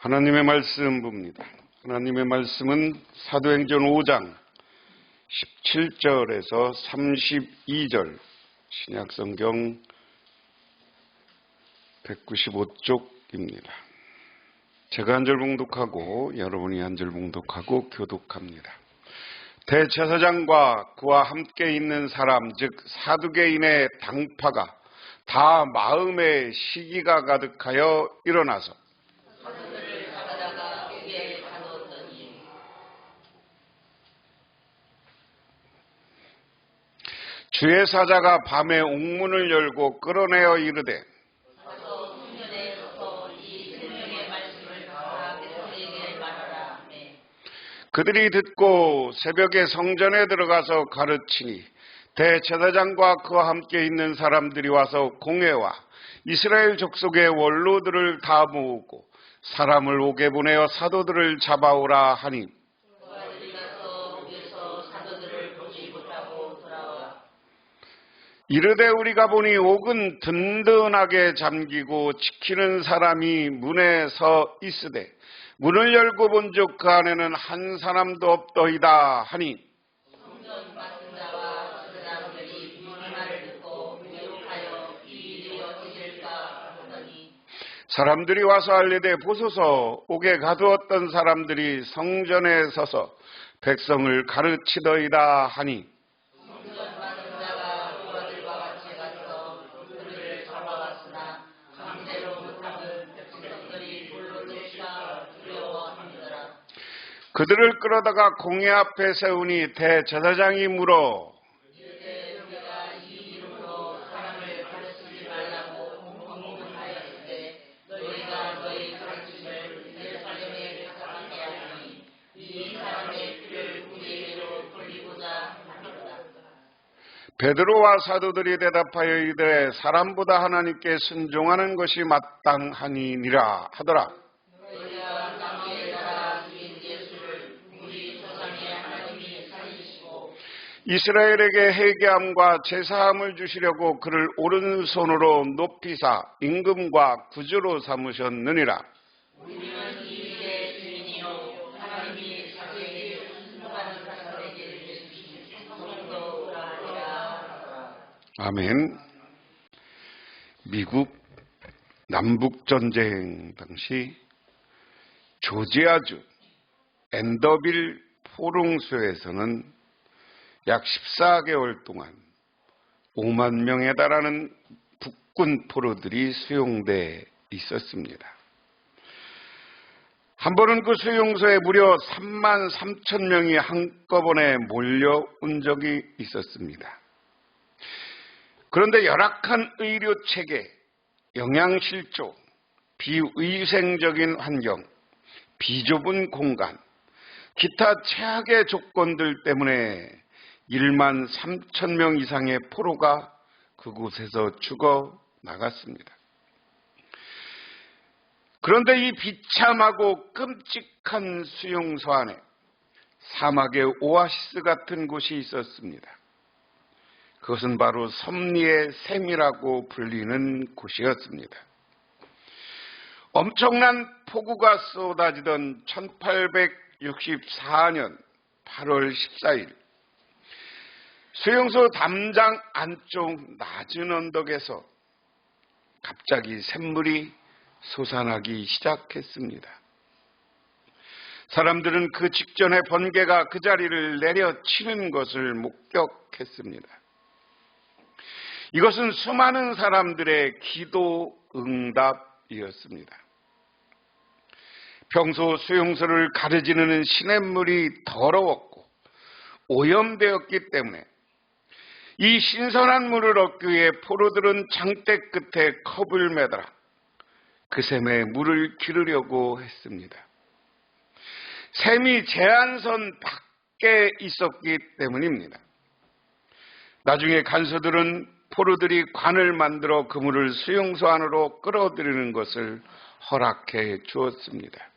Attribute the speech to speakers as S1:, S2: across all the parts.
S1: 하나님의 말씀 봅니다. 하나님의 말씀은 사도행전 5장 17절에서 32절, 신약성경 195쪽입니다. 제가 한 절 봉독하고 여러분이 한 절 봉독하고 교독합니다. 대제사장과 그와 함께 있는 사람, 즉 사두개인의 당파가 다 마음에 시기가 가득하여 일어나서 주의 사자가 밤에 옥문을 열고 끌어내어 이르되 그들이 듣고 새벽에 성전에 들어가서 가르치니 대제사장과 그와 함께 있는 사람들이 와서 공회와 이스라엘 족속의 원로들을 다 모으고 사람을 옥에 보내어 사도들을 잡아오라 하니 이르되 우리가 보니 옥은 든든하게 잠기고 지키는 사람이 문에 서 있으되 문을 열고 본즉 그 안에는 한 사람도 없더이다 하니 사람들이 와서 알리되 보소서 옥에 가두었던 사람들이 성전에 서서 백성을 가르치더이다 하니 그들을 끌어다가 공회 앞에 세우니 대제사장이 물어 베드로와 사도들이 대답하여 이르되 사람보다 하나님께 순종하는 것이 마땅하니라 하더라. 이스라엘에게 회개함과 제사함을 주시려고 그를 오른손으로 높이사 임금과 구주로 삼으셨느니라. 아멘. 미국 남북전쟁 당시 조지아주 앤더빌 포롱수에서는 약 14개월 동안 5만 명에 달하는 북군 포로들이 수용돼 있었습니다. 한 번은 그 수용소에 무려 3만 3천 명이 한꺼번에 몰려온 적이 있었습니다. 그런데 열악한 의료체계, 영양실조, 비위생적인 환경, 비좁은 공간, 기타 최악의 조건들 때문에 1만 3천 명 이상의 포로가 그곳에서 죽어 나갔습니다. 그런데 이 비참하고 끔찍한 수용소 안에 사막의 오아시스 같은 곳이 있었습니다. 그것은 바로 섭리의 샘이라고 불리는 곳이었습니다. 엄청난 폭우가 쏟아지던 1864년 8월 14일 수용소 담장 안쪽 낮은 언덕에서 갑자기 샘물이 솟아나기 시작했습니다. 사람들은 그 직전에 번개가 그 자리를 내려치는 것을 목격했습니다. 이것은 수많은 사람들의 기도 응답이었습니다. 평소 수용소를 가르지르는 시냇물이 더러웠고 오염되었기 때문에 이 신선한 물을 얻기 위해 포로들은 장대 끝에 컵을 매달아 그 샘에 물을 기르려고 했습니다. 샘이 제한선 밖에 있었기 때문입니다. 나중에 간수들은 포로들이 관을 만들어 그 물을 수용소 안으로 끌어들이는 것을 허락해 주었습니다.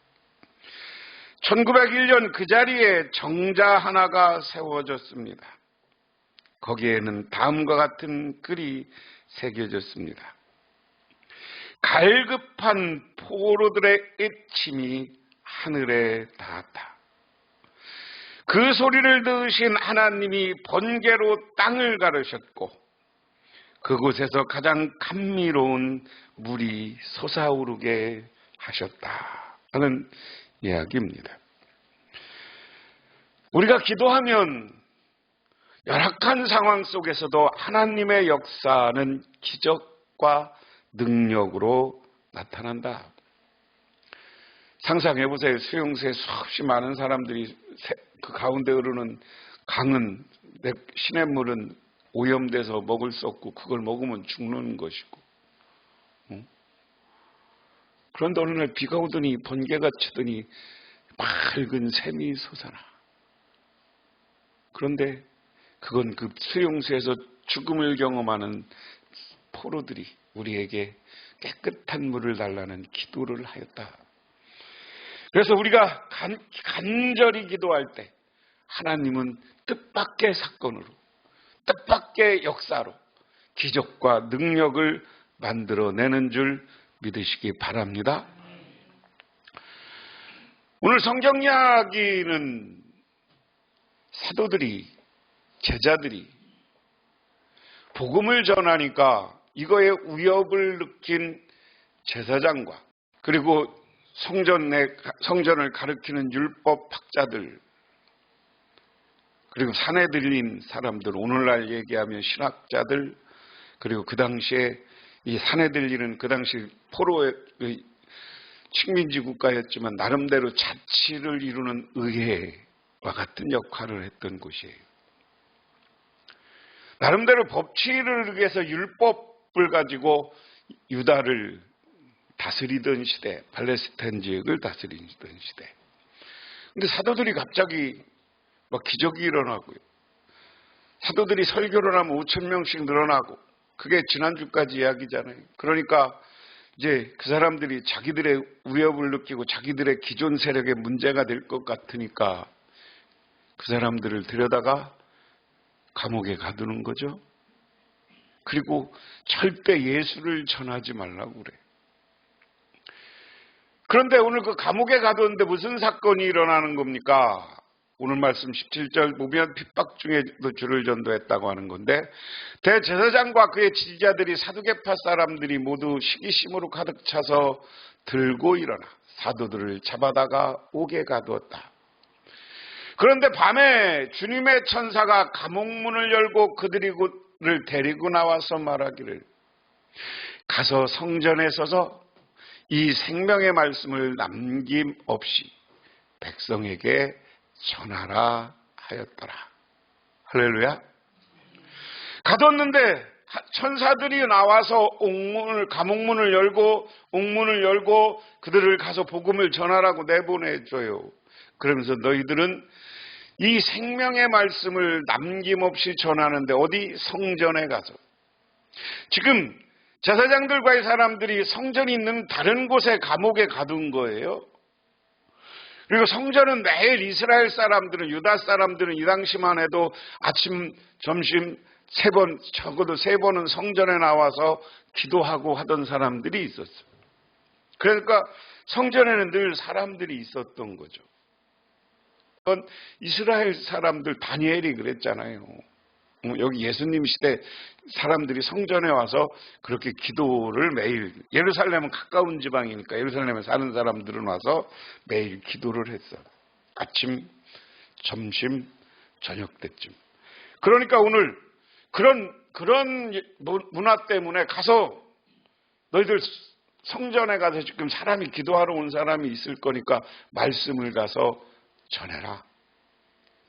S1: 1901년 그 자리에 정자 하나가 세워졌습니다. 거기에는 다음과 같은 글이 새겨졌습니다. 갈급한 포로들의 애침이 하늘에 닿았다. 그 소리를 들으신 하나님이 번개로 땅을 가르셨고 그곳에서 가장 감미로운 물이 솟아오르게 하셨다 하는 이야기입니다. 우리가 기도하면 열악한 상황 속에서도 하나님의 역사는 기적과 능력으로 나타난다. 상상해보세요. 수용소에 수없이 많은 사람들이 그 가운데 흐르는 강은, 시냇물은 오염돼서 먹을 수 없고 그걸 먹으면 죽는 것이고, 그런데 어느 날 비가 오더니 번개가 치더니 맑은 샘이 솟아나. 그런데 그건 그 수용소에서 죽음을 경험하는 포로들이 우리에게 깨끗한 물을 달라는 기도를 하였다. 그래서 우리가 간절히 기도할 때 하나님은 뜻밖의 사건으로, 뜻밖의 역사로 기적과 능력을 만들어내는 줄 믿으시기 바랍니다. 오늘 성경 이야기는 사도들이, 제자들이 복음을 전하니까 이거에 위협을 느낀 제사장과 그리고 성전을 가리키는 율법 학자들, 그리고 사내들린 사람들, 오늘날 얘기하면 신학자들, 그리고 그 당시에 이 사내들리는 그 당시 포로의 식민지 국가였지만 나름대로 자치를 이루는 의회와 같은 역할을 했던 곳이에요. 나름대로 법치를 위해서 율법을 가지고 유다를 다스리던 시대, 팔레스타인 지역을 다스리던 시대. 근데 사도들이 갑자기 막 기적이 일어나고요. 사도들이 설교를 하면 5,000명씩 늘어나고, 그게 지난주까지 이야기잖아요. 그러니까 이제 그 사람들이 자기들의 위협을 느끼고 자기들의 기존 세력에 문제가 될 것 같으니까 그 사람들을 데려다가 감옥에 가두는 거죠. 그리고 절대 예수를 전하지 말라고 그래. 그런데 오늘 그 감옥에 가두었는데 무슨 사건이 일어나는 겁니까? 오늘 말씀 17절 보면 핍박 중에도 주를 전도했다고 하는 건데, 대제사장과 그의 지지자들이 사두개파 사람들이 모두 시기심으로 가득 차서 들고 일어나 사도들을 잡아다가 옥에 가두었다. 그런데 밤에 주님의 천사가 감옥문을 열고 그들을 데리고 나와서 말하기를, 가서 성전에 서서 이 생명의 말씀을 남김없이 백성에게 전하라 하였더라. 할렐루야. 가뒀는데 천사들이 나와서 감옥문을 열고 옥문을 열고 그들을 가서 복음을 전하라고 내보내줘요. 그러면서 너희들은 이 생명의 말씀을 남김없이 전하는데 어디? 성전에 가서. 지금 제사장들과의 사람들이 성전이 있는 다른 곳에 감옥에 가둔 거예요. 그리고 성전은 매일 이스라엘 사람들은, 유다 사람들은 이 당시만 해도 아침, 점심 적어도 3번은 성전에 나와서 기도하고 하던 사람들이 있었어요. 그러니까 성전에는 늘 사람들이 있었던 거죠. 그건 이스라엘 사람들, 다니엘이 그랬잖아요. 여기 예수님 시대 사람들이 성전에 와서 그렇게 기도를 매일, 예루살렘은 가까운 지방이니까 예루살렘에 사는 사람들은 와서 매일 기도를 했어. 아침, 점심, 저녁 때쯤. 그러니까 오늘 그런 문화 때문에 가서 너희들 성전에 가서 지금 사람이 기도하러 온 사람이 있을 거니까 말씀을 가서 전해라.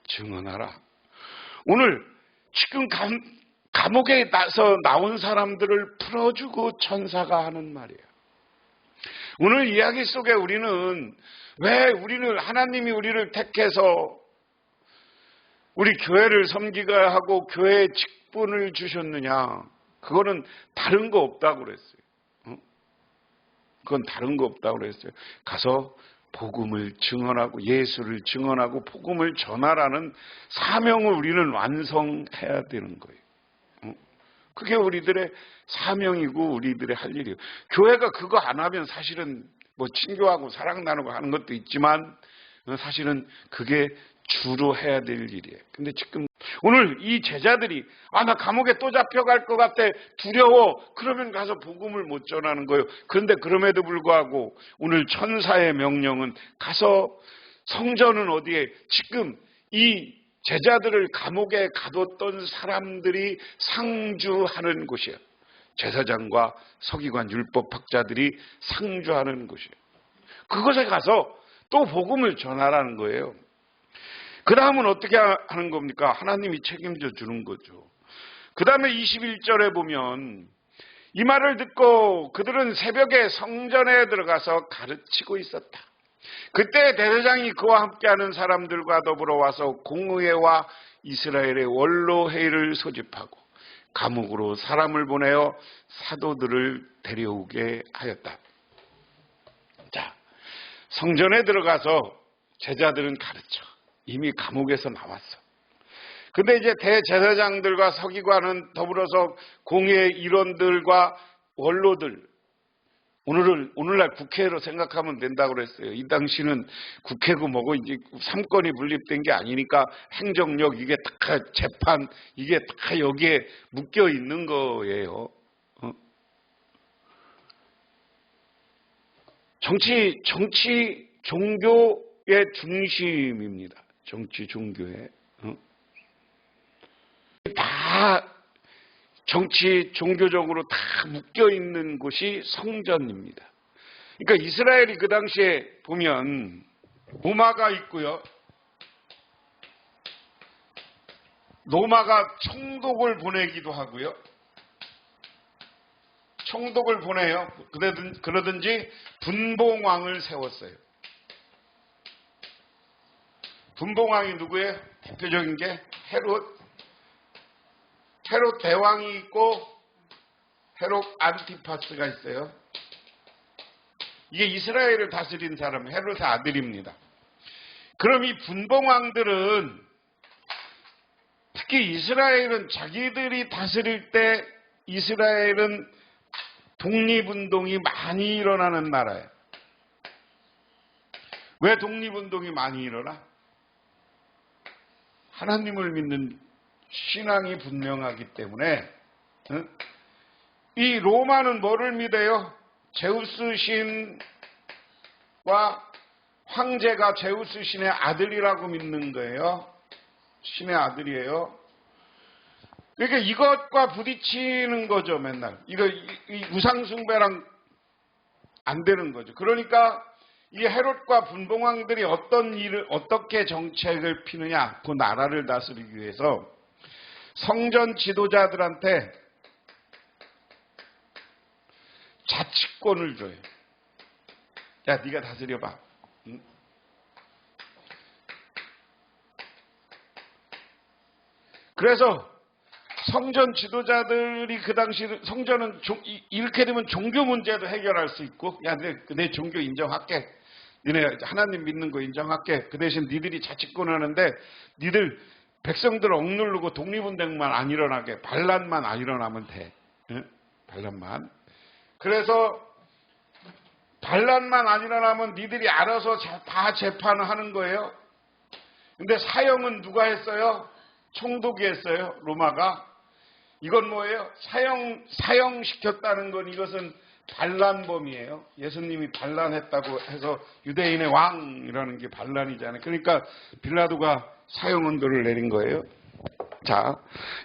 S1: 증언하라. 오늘 지금 감옥에 나온 사람들을 풀어주고 천사가 하는 말이에요. 오늘 이야기 속에 우리는 왜 하나님이 우리를 택해서 우리 교회를 섬기게 하고 교회에 직분을 주셨느냐? 그거는 다른 거 없다고 그랬어요. 그건 다른 거 없다고 그랬어요. 가서 복음을 증언하고 예수를 증언하고 복음을 전하라는 사명을 우리는 완성해야 되는 거예요. 그게 우리들의 사명이고 우리들의 할 일이에요. 교회가 그거 안 하면 사실은 뭐 친교하고 사랑 나누고 하는 것도 있지만 사실은 그게 주로 해야 될 일이에요. 근데 지금 오늘 이 제자들이 나 감옥에 또 잡혀갈 것 같아 두려워 그러면 가서 복음을 못 전하는 거예요. 그런데 그럼에도 불구하고 오늘 천사의 명령은 가서 성전은 어디에 지금 이 제자들을 감옥에 가뒀던 사람들이 상주하는 곳이에요. 제사장과 서기관 율법학자들이 상주하는 곳이에요. 그곳에 가서 또 복음을 전하라는 거예요. 그 다음은 어떻게 하는 겁니까? 하나님이 책임져 주는 거죠. 그 다음에 21절에 보면 이 말을 듣고 그들은 새벽에 성전에 들어가서 가르치고 있었다. 그때 대제사장이 그와 함께하는 사람들과 더불어 와서 공의회와 이스라엘의 원로회의를 소집하고 감옥으로 사람을 보내어 사도들을 데려오게 하였다. 자, 성전에 들어가서 제자들은 가르쳐. 이미 감옥에서 나왔어. 근데 이제 대제사장들과 서기관은 더불어서 공회 일원들과 원로들, 오늘날 국회로 생각하면 된다고 그랬어요. 이 당시는 국회고 뭐고 이제 삼권이 분립된 게 아니니까 행정력, 이게 다 재판, 이게 다 여기에 묶여 있는 거예요. 정치, 종교의 중심입니다. 정치, 종교에. 다 정치, 종교적으로 다 묶여있는 곳이 성전입니다. 그러니까 이스라엘이 그 당시에 보면 로마가 있고요. 로마가 총독을 보내기도 하고요. 총독을 보내요. 그러든지 분봉왕을 세웠어요. 분봉왕이 누구예요? 대표적인 게 헤롯 대왕이 있고 헤롯 안티파스가 있어요. 이게 이스라엘을 다스린 사람, 헤롯의 아들입니다. 그럼 이 분봉왕들은 특히 이스라엘은 자기들이 다스릴 때 이스라엘은 독립운동이 많이 일어나는 나라예요. 왜 독립운동이 많이 일어나? 하나님을 믿는 신앙이 분명하기 때문에 이 로마는 뭐를 믿어요? 제우스 신과 황제가 제우스 신의 아들이라고 믿는 거예요. 신의 아들이에요. 그러니까 이것과 부딪히는 거죠, 맨날. 이 우상숭배랑 안 되는 거죠. 그러니까 이 헤롯과 분봉왕들이 어떻게 정책을 피느냐, 그 나라를 다스리기 위해서 성전 지도자들한테 자치권을 줘요. 야, 네가 다스려봐. 응? 그래서 성전 지도자들이 그 당시 성전은 이렇게 되면 종교 문제도 해결할 수 있고, 야, 내 종교 인정할게. 니네 하나님 믿는 거 인정할게. 그 대신 니들이 자치권 하는데 니들 백성들 억누르고 독립운동만 안 일어나게, 반란만 안 일어나면 돼. 응? 반란만. 그래서 반란만 안 일어나면 니들이 알아서 다 재판을 하는 거예요. 근데 사형은 누가 했어요? 총독이 했어요. 로마가. 이건 뭐예요? 사형시켰다는 건 이것은 반란범이에요. 예수님이 반란했다고 해서 유대인의 왕이라는 게 반란이잖아요. 그러니까 빌라도가 사형언도를 내린 거예요. 자,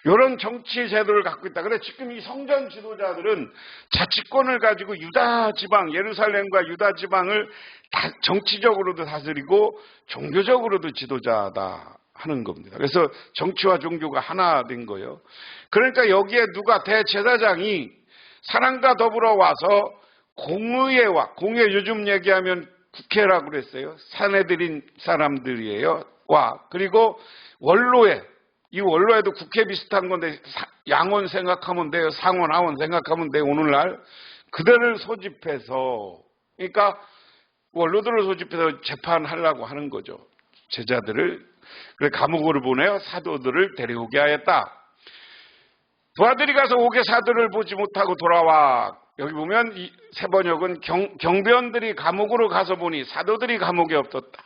S1: 이런 정치 제도를 갖고 있다. 그래, 지금 이 성전 지도자들은 자치권을 가지고 유다 지방, 예루살렘과 유다 지방을 다 정치적으로도 다스리고 종교적으로도 지도자다 하는 겁니다. 그래서 정치와 종교가 하나 된 거예요. 그러니까 여기에 누가 대제사장이 사람과 더불어 와서 공의회와, 공의회 요즘 얘기하면 국회라고 그랬어요. 사내들인 사람들이에요. 그리고 원로회, 이 원로회도 국회 비슷한 건데 양원 생각하면 돼요. 상원, 하원 생각하면 돼요. 오늘날 그들을 소집해서, 그러니까 원로들을 소집해서 재판하려고 하는 거죠. 제자들을. 그래 감옥으로 보내어 사도들을 데려오게 하였다. 두 아들이 가서 옥의 사도를 보지 못하고 돌아와. 여기 보면 이 세 번역은 경비원들이 감옥으로 가서 보니 사도들이 감옥에 없었다.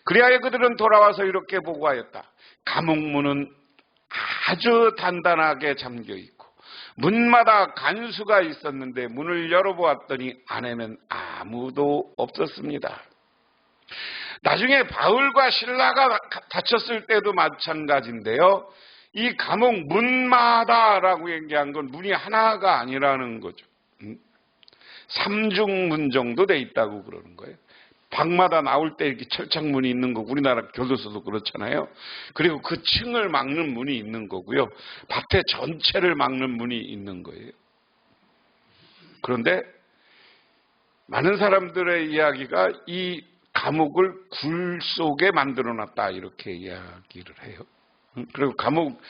S1: 그리하여 그들은 돌아와서 이렇게 보고하였다. 감옥 문은 아주 단단하게 잠겨 있고 문마다 간수가 있었는데 문을 열어보았더니 안에는 아무도 없었습니다. 나중에 바울과 실라가 갇혔을 때도 마찬가지인데요. 이 감옥 문마다라고 얘기한 건 문이 하나가 아니라는 거죠. 3중문 정도 돼 있다고 그러는 거예요. 방마다 나올 때 이렇게 철창문이 있는 거, 우리나라 교도소도 그렇잖아요. 그리고 그 층을 막는 문이 있는 거고요. 밭의 전체를 막는 문이 있는 거예요. 그런데 많은 사람들의 이야기가 이 감옥을 굴 속에 만들어 놨다 이렇게 이야기를 해요. 그리고 감옥,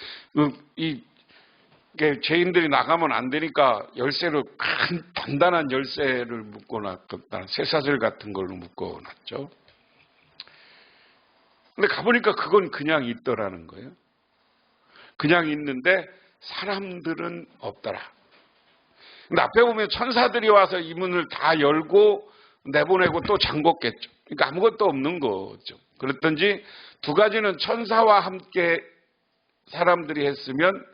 S1: 죄인들이 나가면 안 되니까 열쇠로 큰 단단한 열쇠를 묶어놨다. 쇠사슬 같은 걸로 묶어놨죠. 근데 가보니까 그건 그냥 있더라는 거예요. 그냥 있는데 사람들은 없더라. 근데 앞에 보면 천사들이 와서 이 문을 다 열고 내보내고 또 잠궜겠죠. 그러니까 아무것도 없는 거죠. 그랬던지 두 가지는 천사와 함께 사람들이 했으면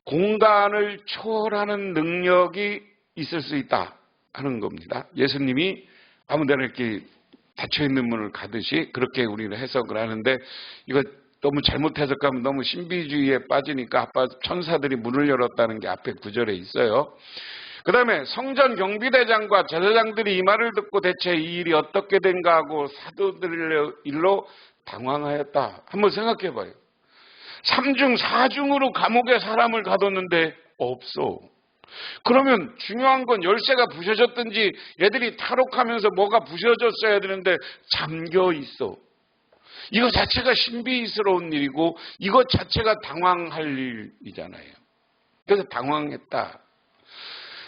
S1: 공간을 초월하는 능력이 있을 수 있다 하는 겁니다. 예수님이 아무데나 이렇게 닫혀있는 문을 가듯이 그렇게 우리는 해석을 하는데 이거 너무 잘못 해석하면 너무 신비주의에 빠지니까 아빠 천사들이 문을 열었다는 게 앞에 구절에 있어요. 그 다음에 성전 경비대장과 제사장들이 이 말을 듣고 대체 이 일이 어떻게 된가 하고 사도들의 일로 당황하였다. 한번 생각해 봐요. 3중, 4중으로 감옥에 사람을 가뒀는데 없어. 그러면 중요한 건 열쇠가 부셔졌든지 얘들이 탈옥하면서 뭐가 부셔졌어야 되는데 잠겨 있어. 이거 자체가 신비스러운 일이고 이것 자체가 당황할 일이잖아요. 그래서 당황했다.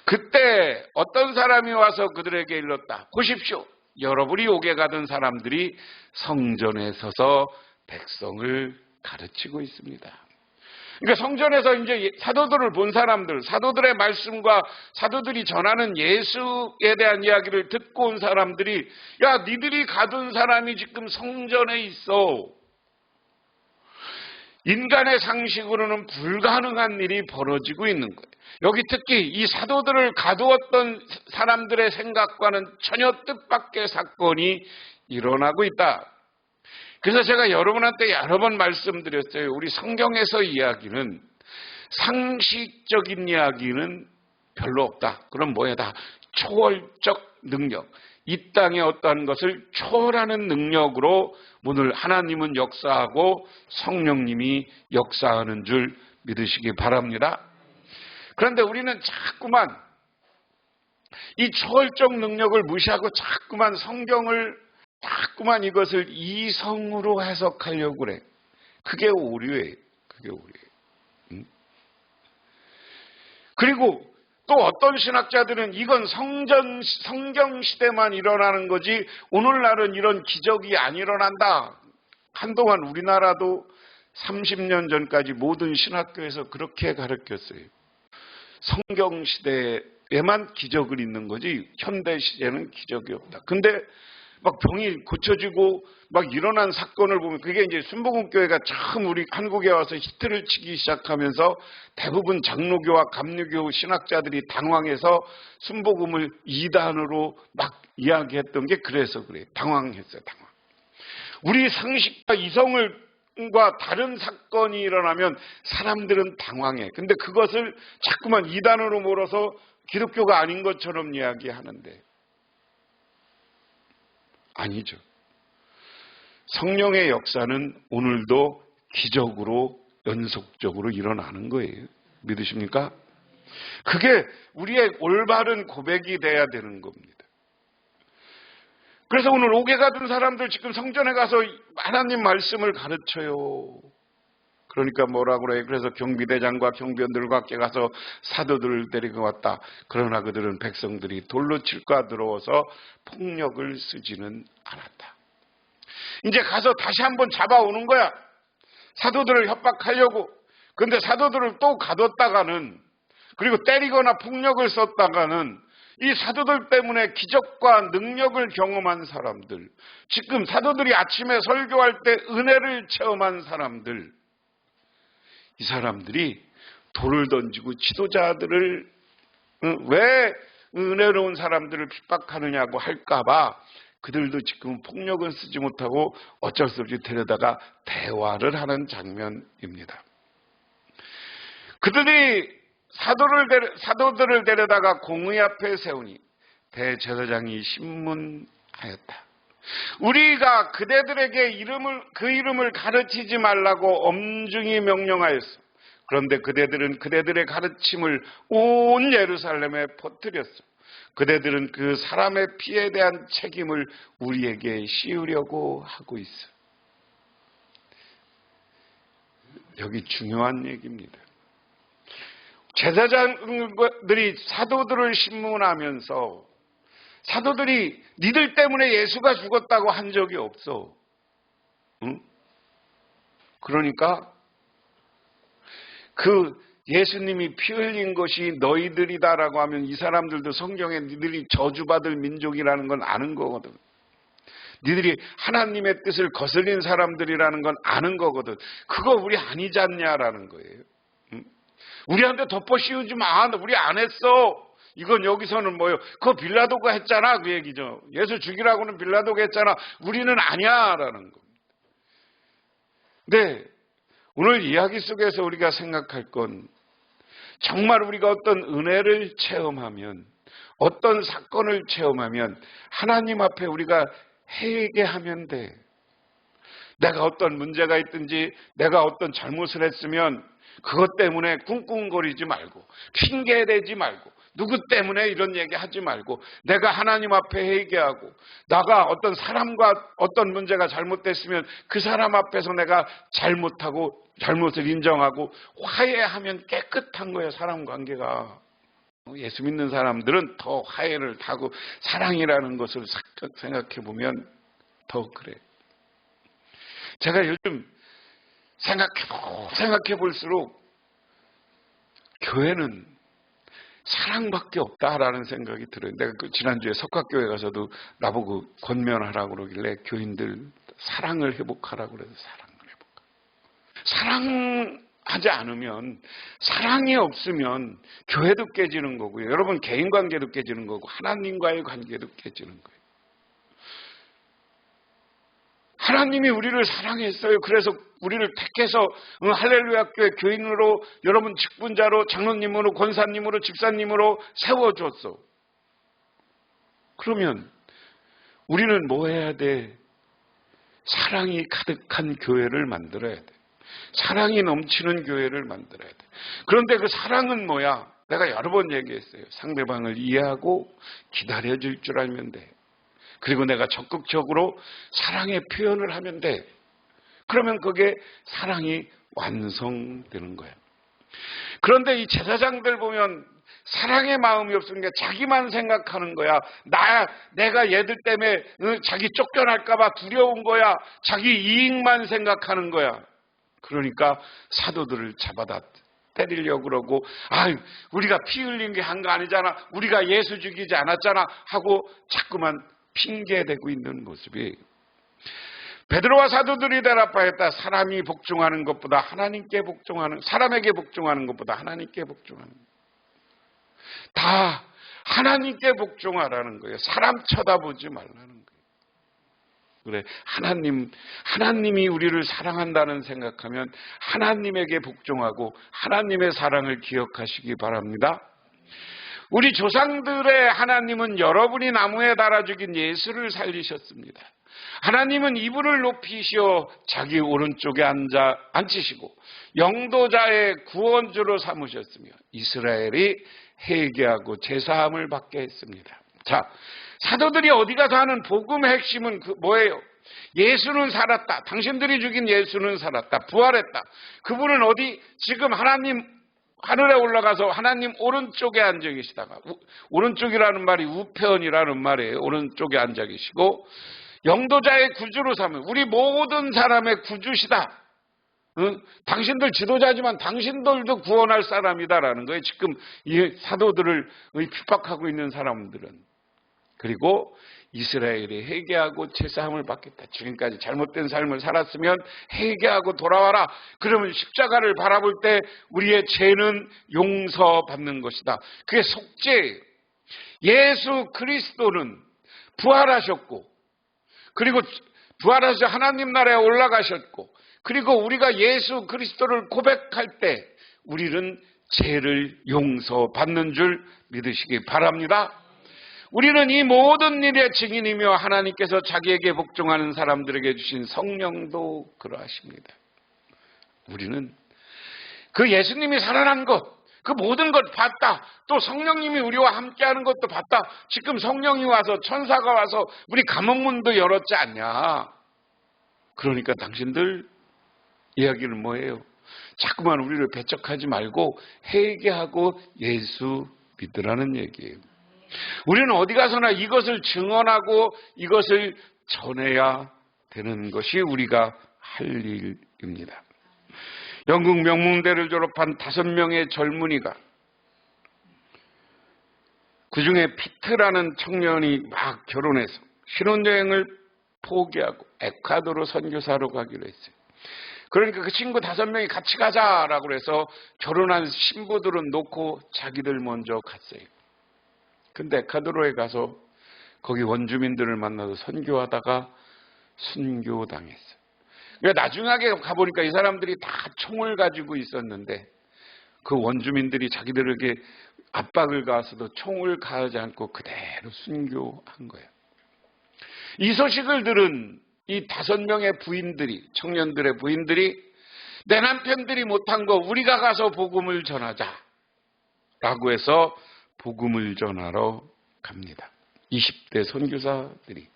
S1: 그때 어떤 사람이 와서 그들에게 일렀다. 보십시오. 여러분이 옥에 가던 사람들이 성전에 서서 백성을 가르치고 있습니다. 그러니까 성전에서 이제 사도들을 본 사람들, 사도들의 말씀과 사도들이 전하는 예수에 대한 이야기를 듣고 온 사람들이 야, 니들이 가둔 사람이 지금 성전에 있어. 인간의 상식으로는 불가능한 일이 벌어지고 있는 거예요. 여기 특히 이 사도들을 가두었던 사람들의 생각과는 전혀 뜻밖의 사건이 일어나고 있다. 그래서 제가 여러분한테 여러 번 말씀드렸어요. 우리 성경에서 이야기는 상식적인 이야기는 별로 없다. 그럼 뭐야? 다 초월적 능력. 이 땅의 어떠한 것을 초월하는 능력으로 오늘 하나님은 역사하고 성령님이 역사하는 줄 믿으시기 바랍니다. 그런데 우리는 자꾸만 이 초월적 능력을 무시하고 자꾸만 이것을 이성으로 해석하려고 그래. 그게 오류예요. 그리고 또 어떤 신학자들은 이건 성경 시대만 일어나는 거지 오늘날은 이런 기적이 안 일어난다. 한동안 우리나라도 30년 전까지 모든 신학교에서 그렇게 가르쳤어요. 성경 시대에만 기적을 있는 거지 현대 시대는 기적이 없다. 근데 막 병이 고쳐지고 막 일어난 사건을 보면 그게 이제 순복음교회가 처음 우리 한국에 와서 히트를 치기 시작하면서 대부분 장로교와 감리교 신학자들이 당황해서 순복음을 이단으로 막 이야기했던 게 그래서 그래요. 당황했어요. 우리 상식과 이성과 다른 사건이 일어나면 사람들은 당황해. 근데 그것을 자꾸만 이단으로 몰아서 기독교가 아닌 것처럼 이야기하는데 아니죠. 성령의 역사는 오늘도 기적으로 연속적으로 일어나는 거예요. 믿으십니까? 그게 우리의 올바른 고백이 돼야 되는 겁니다. 그래서 오늘 옥에 가둔 사람들 지금 성전에 가서 하나님 말씀을 가르쳐요. 그러니까 뭐라고 그래요? 그래서 경비대장과 경비원들과 함께 가서 사도들을 데리고 왔다. 그러나 그들은 백성들이 돌로 칠까 들어와서 폭력을 쓰지는 않았다. 이제 가서 다시 한번 잡아오는 거야. 사도들을 협박하려고. 근데 사도들을 또 가뒀다가는, 그리고 때리거나 폭력을 썼다가는 이 사도들 때문에 기적과 능력을 경험한 사람들, 지금 사도들이 아침에 설교할 때 은혜를 체험한 사람들, 이 사람들이 돌을 던지고 지도자들을 왜 은혜로운 사람들을 핍박하느냐고 할까봐 그들도 지금 폭력은 쓰지 못하고 어쩔 수 없이 데려다가 대화를 하는 장면입니다. 그들이 사도들을 데려다가 공의 앞에 세우니 대제사장이 신문하였다. 우리가 그대들에게 그 이름을 가르치지 말라고 엄중히 명령하였어. 그런데 그대들은 그대들의 가르침을 온 예루살렘에 퍼뜨렸어. 그대들은 그 사람의 피에 대한 책임을 우리에게 씌우려고 하고 있어. 여기 중요한 얘기입니다. 제사장들이 사도들을 신문하면서 사도들이 니들 때문에 예수가 죽었다고 한 적이 없어. 응? 그러니까 그 예수님이 피 흘린 것이 너희들이다라고 하면 이 사람들도 성경에 니들이 저주받을 민족이라는 건 아는 거거든. 니들이 하나님의 뜻을 거슬린 사람들이라는 건 아는 거거든. 그거 우리 아니지 않냐라는 거예요. 응? 우리한테 덮어 씌우지 마. 우리 안 했어. 이건 여기서는 뭐예요? 그거 빌라도가 했잖아. 그 얘기죠. 예수 죽이라고는 빌라도가 했잖아. 우리는 아니야라는 겁니다. 네, 오늘 이야기 속에서 우리가 생각할 건 정말 우리가 어떤 은혜를 체험하면, 어떤 사건을 체험하면 하나님 앞에 우리가 회개하면 돼. 내가 어떤 문제가 있든지 내가 어떤 잘못을 했으면 그것 때문에 꿍꿍거리지 말고 핑계대지 말고 누구 때문에 이런 얘기 하지 말고 내가 하나님 앞에 회개하고 나가 어떤 사람과 어떤 문제가 잘못됐으면 그 사람 앞에서 내가 잘못하고 잘못을 인정하고 화해하면 깨끗한 거예요. 사람 관계가. 예수 믿는 사람들은 더 화해를 타고 사랑이라는 것을 생각해 보면 더 그래. 제가 요즘 생각해 볼수록 교회는 사랑밖에 없다라는 생각이 들어요. 내가 지난주에 석학교회 가서도 나보고 권면하라고 그러길래 교인들 사랑을 회복하라고 그래서 사랑을 회복하라. 사랑하지 않으면, 사랑이 없으면 교회도 깨지는 거고요. 여러분 개인 관계도 깨지는 거고 하나님과의 관계도 깨지는 거예요. 하나님이 우리를 사랑했어요. 그래서 우리를 택해서 할렐루야 교회 교인으로, 여러분 직분자로, 장로님으로, 권사님으로, 집사님으로 세워줬어. 그러면 우리는 뭐 해야 돼? 사랑이 가득한 교회를 만들어야 돼. 사랑이 넘치는 교회를 만들어야 돼. 그런데 그 사랑은 뭐야? 내가 여러 번 얘기했어요. 상대방을 이해하고 기다려줄 줄 알면 돼. 그리고 내가 적극적으로 사랑의 표현을 하면 돼. 그러면 그게 사랑이 완성되는 거야. 그런데 이 제사장들 보면 사랑의 마음이 없으니까 자기만 생각하는 거야. 내가 얘들 때문에 자기 쫓겨날까 봐 두려운 거야. 자기 이익만 생각하는 거야. 그러니까 사도들을 잡아다 때리려고 그러고, 우리가 피 흘린 게 한 거 아니잖아. 우리가 예수 죽이지 않았잖아 하고 자꾸만 핑계대고 있는 모습이, 베드로와 사도들이 대답하였다. 사람이 복종하는 것보다 하나님께 복종하는, 사람에게 복종하는 것보다 하나님께 복종하는, 다 하나님께 복종하라는 거예요. 사람 쳐다보지 말라는 거예요. 그래, 하나님이 우리를 사랑한다는 생각하면 하나님에게 복종하고 하나님의 사랑을 기억하시기 바랍니다. 우리 조상들의 하나님은 여러분이 나무에 달아 죽인 예수를 살리셨습니다. 하나님은 이분을 높이시어 자기 오른쪽에 앉히시고 영도자의 구원주로 삼으셨으며 이스라엘이 회개하고 제사함을 받게 했습니다. 자, 사도들이 어디 가서 하는 복음의 핵심은 뭐예요? 예수는 살았다. 당신들이 죽인 예수는 살았다. 부활했다. 그분은 어디? 지금 하나님 하늘에 올라가서 하나님 오른쪽에 앉아 계시다가, 오른쪽이라는 말이 우편이라는 말이에요. 오른쪽에 앉아 계시고 영도자의 구주로 삼은, 우리 모든 사람의 구주시다. 당신들 지도자지만 당신들도 구원할 사람이다라는 거예요. 지금 이 사도들을 핍박하고 있는 사람들은. 그리고 이스라엘이 회개하고 제사함을 받겠다. 지금까지 잘못된 삶을 살았으면 회개하고 돌아와라. 그러면 십자가를 바라볼 때 우리의 죄는 용서받는 것이다. 그게 속죄예요. 예수 그리스도는 부활하셨고, 그리고 부활하셔서 하나님 나라에 올라가셨고, 그리고 우리가 예수 그리스도를 고백할 때 우리는 죄를 용서받는 줄 믿으시기 바랍니다. 우리는 이 모든 일의 증인이며 하나님께서 자기에게 복종하는 사람들에게 주신 성령도 그러하십니다. 우리는 그 예수님이 살아난 것, 그 모든 것 봤다. 또 성령님이 우리와 함께하는 것도 봤다. 지금 성령이 와서 천사가 와서 우리 감옥문도 열었지 않냐. 그러니까 당신들 이야기는 뭐예요? 자꾸만 우리를 배척하지 말고 회개하고 예수 믿으라는 얘기예요. 우리는 어디 가서나 이것을 증언하고 이것을 전해야 되는 것이 우리가 할 일입니다. 영국 명문대를 졸업한 5명의 젊은이가, 그중에 피트라는 청년이 막 결혼해서 신혼여행을 포기하고 에콰도르 선교사로 가기로 했어요. 그러니까 그 친구 5명이 같이 가자라고 해서 결혼한 신부들은 놓고 자기들 먼저 갔어요. 근데 에콰도르에 가서 거기 원주민들을 만나서 선교하다가 순교당했어요. 그러니까 나중에 가보니까 이 사람들이 다 총을 가지고 있었는데 그 원주민들이 자기들에게 압박을 가해서도 총을 가하지 않고 그대로 순교한 거예요. 이 소식을 들은 이 5명의 부인들이, 청년들의 부인들이, 내 남편들이 못한 거 우리가 가서 복음을 전하자 라고 해서 복음을 전하러 갑니다. 20대 선교사들이.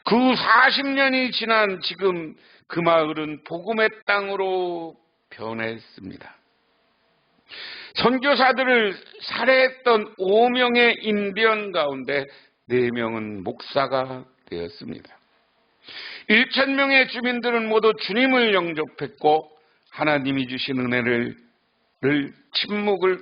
S1: 그 40년이 지난 지금 그 마을은 복음의 땅으로 변했습니다. 선교사들을 살해했던 5명의 인디언 가운데 4명은 목사가 되었습니다. 1,000명의 주민들은 모두 주님을 영접했고 하나님이 주신 은혜를 침묵을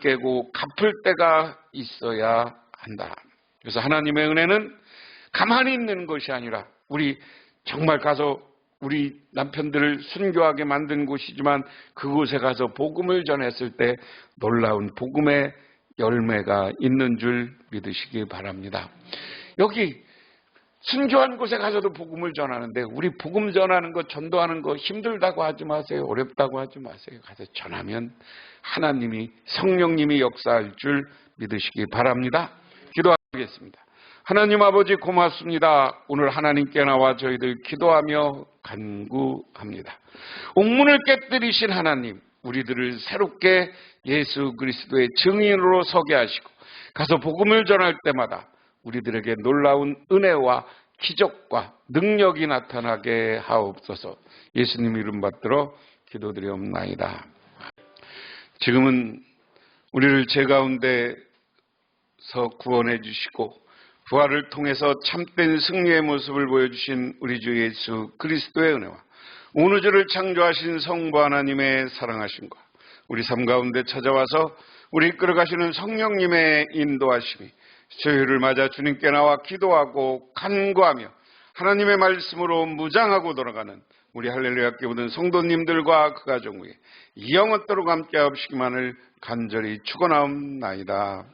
S1: 깨고 갚을 때가 있어야 한다. 그래서 하나님의 은혜는 가만히 있는 것이 아니라 우리 정말 가서 우리 남편들을 순교하게 만든 곳이지만 그곳에 가서 복음을 전했을 때 놀라운 복음의 열매가 있는 줄 믿으시기 바랍니다. 여기 순교한 곳에 가서도 복음을 전하는데 우리 복음 전하는 거, 전도하는 거 힘들다고 하지 마세요. 어렵다고 하지 마세요. 가서 전하면 하나님이, 성령님이 역사할 줄 믿으시기 바랍니다. 기도하겠습니다. 하나님 아버지 고맙습니다. 오늘 하나님께 나와 저희들 기도하며 간구합니다. 옥문을 깨뜨리신 하나님, 우리들을 새롭게 예수 그리스도의 증인으로 서게 하시고 가서 복음을 전할 때마다 우리들에게 놀라운 은혜와 기적과 능력이 나타나게 하옵소서. 예수님 이름 받들어 기도드리옵나이다. 지금은 우리를 죄 가운데서 구원해 주시고 부활을 통해서 참된 승리의 모습을 보여주신 우리 주 예수 그리스도의 은혜와 온 우주를 창조하신 성부 하나님의 사랑하심과 우리 삶 가운데 찾아와서 우리 이끌어가시는 성령님의 인도하심이 저희를 맞아 주님께 나와 기도하고 간구하며 하나님의 말씀으로 무장하고 돌아가는 우리 할렐루야 교회 모든 성도님들과 그 가정 위에 영원토록 함께 하시기만을 간절히 축원하옵나이다.